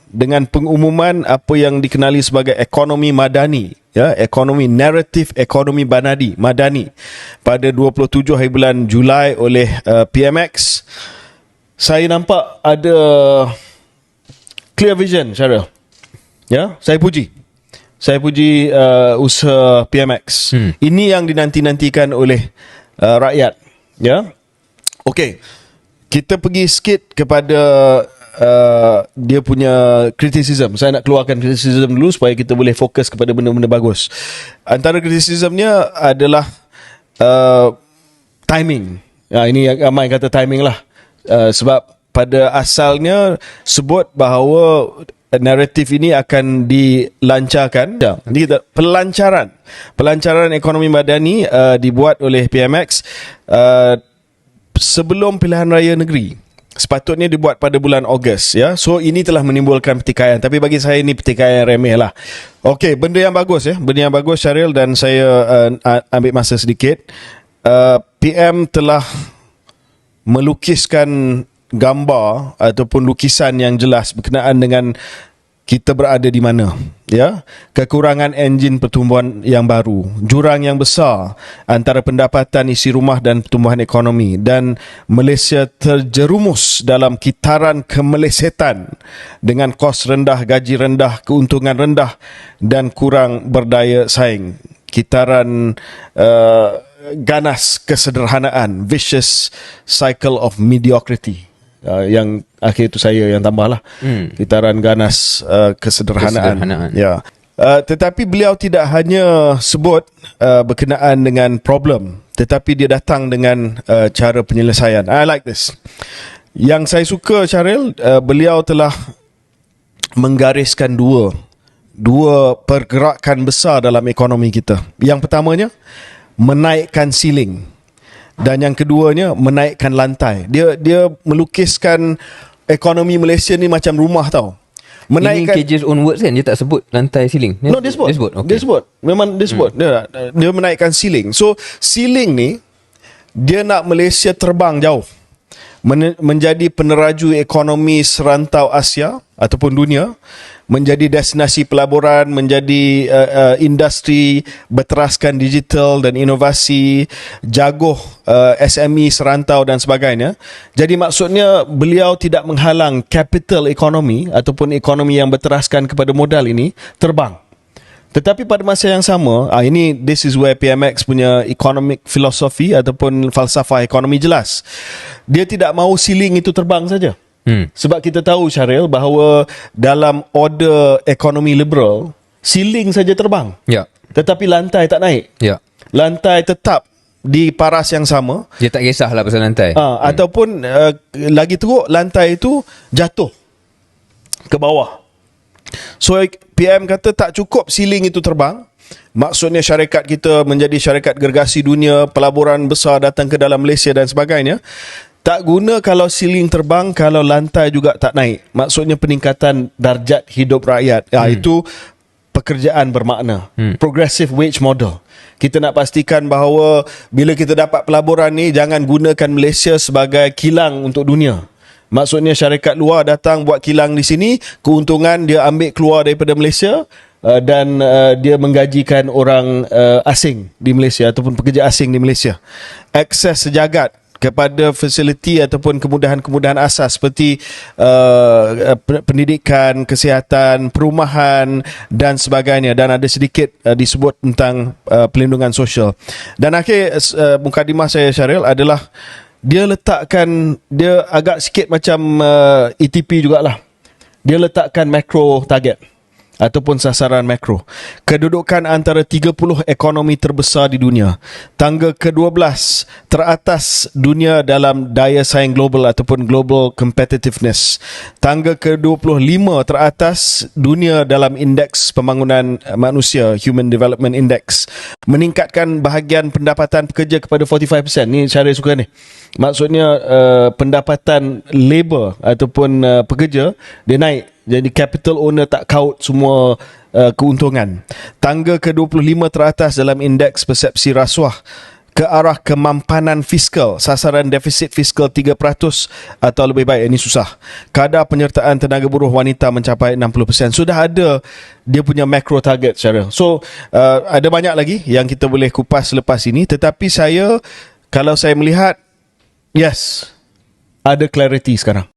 dengan pengumuman apa yang dikenali sebagai ekonomi madani, ya, ekonomi naratif, ekonomi madani pada 27 hari bulan Julai oleh PMX, saya nampak ada clear vision, Syaril. Ya, saya puji usaha PMX. Ini yang dinanti-nantikan oleh rakyat, ya. Okey, kita pergi sikit kepada dia punya criticism. Saya nak keluarkan criticism dulu supaya kita boleh fokus kepada benda-benda bagus. Antara criticismnya adalah timing. Ini ramai kata timing lah. Sebab pada asalnya sebut bahawa naratif ini akan dilancarkan. Jadi pelancaran ekonomi madani dibuat oleh PMX sebelum pilihan raya negeri. Sepatutnya dibuat pada bulan Ogos, ya. So ini telah menimbulkan pertikaian, tapi bagi saya ini pertikaian remeh lah. Okey, benda yang bagus, ya. Benda yang bagus, Syaril, dan saya ambil masa sedikit. PM telah melukiskan gambar ataupun lukisan yang jelas berkenaan dengan kita berada di mana, ya. Kekurangan enjin pertumbuhan yang baru, jurang yang besar antara pendapatan isi rumah dan pertumbuhan ekonomi, dan Malaysia terjerumus dalam kitaran kemelesetan dengan kos rendah, gaji rendah, keuntungan rendah dan kurang berdaya saing. Kitaran ganas kesederhanaan, vicious cycle of mediocrity. Yang akhir itu saya yang tambahlah. Kitaran ganas kesederhanaan. Ya. Tetapi beliau tidak hanya sebut berkenaan dengan problem, tetapi dia datang dengan cara penyelesaian. I like this. Yang saya suka, Syaril, beliau telah menggariskan dua pergerakan besar dalam ekonomi kita. Yang pertamanya, menaikkan ceiling. Dan yang keduanya, menaikkan lantai. Dia melukiskan ekonomi Malaysia ni macam rumah, tau. Menaikkan, ini cages on words kan? Dia tak sebut lantai ceiling? No, dia sebut. Okay. Dia sebut. Memang dia sebut. Dia menaikkan ceiling. So, ceiling ni, dia nak Malaysia terbang jauh. Menjadi peneraju ekonomi serantau Asia ataupun dunia, menjadi destinasi pelaburan, menjadi industri berteraskan digital dan inovasi, jaguh SME serantau dan sebagainya. Jadi maksudnya beliau tidak menghalang capital ekonomi ataupun ekonomi yang berteraskan kepada modal ini terbang. Tetapi pada masa yang sama, this is where PMX punya economic philosophy ataupun falsafah ekonomi jelas. Dia tidak mahu ceiling itu terbang saja. Sebab kita tahu, Syaril, bahawa dalam order ekonomi liberal, ceiling saja terbang. Ya. Tetapi lantai tak naik. Ya. Lantai tetap di paras yang sama. Dia tak kisahlah pasal lantai. Ataupun lagi teruk, lantai itu jatuh ke bawah. So PM kata tak cukup ceiling itu terbang. Maksudnya syarikat kita menjadi syarikat gergasi dunia, pelaburan besar datang ke dalam Malaysia dan sebagainya. Tak guna kalau ceiling terbang, kalau lantai juga tak naik. Maksudnya peningkatan darjat hidup rakyat. Itu pekerjaan bermakna. Progressive wage model. Kita nak pastikan bahawa bila kita dapat pelaburan ni, jangan gunakan Malaysia sebagai kilang untuk dunia. Maksudnya syarikat luar datang buat kilang di sini, keuntungan dia ambil keluar daripada Malaysia dan dia menggajikan orang asing di Malaysia ataupun pekerja asing di Malaysia. Akses sejagat kepada fasiliti ataupun kemudahan-kemudahan asas seperti pendidikan, kesihatan, perumahan dan sebagainya, dan ada sedikit disebut tentang pelindungan sosial. Dan akhir mukadimah saya, Syaril, adalah dia letakkan, dia agak sikit macam ETP jugalah. Dia letakkan macro target ataupun sasaran makro. Kedudukan antara 30 ekonomi terbesar di dunia. Tangga ke-12 teratas dunia dalam daya saing global ataupun global competitiveness. Tangga ke-25 teratas dunia dalam indeks pembangunan manusia, Human Development Index. Meningkatkan bahagian pendapatan pekerja kepada 45%. Ni cara suka ni. Maksudnya pendapatan labor ataupun pekerja dia naik. Jadi capital owner tak kaut semua keuntungan. Tangga ke-25 teratas dalam indeks persepsi rasuah. ke arah kemampanan fiskal, sasaran defisit fiskal 3% atau lebih baik. Ini susah. Kadar penyertaan tenaga buruh wanita mencapai 60%. Sudah ada dia punya macro target secara. So ada banyak lagi yang kita boleh kupas selepas ini, tetapi kalau saya melihat, yes, ada clarity sekarang.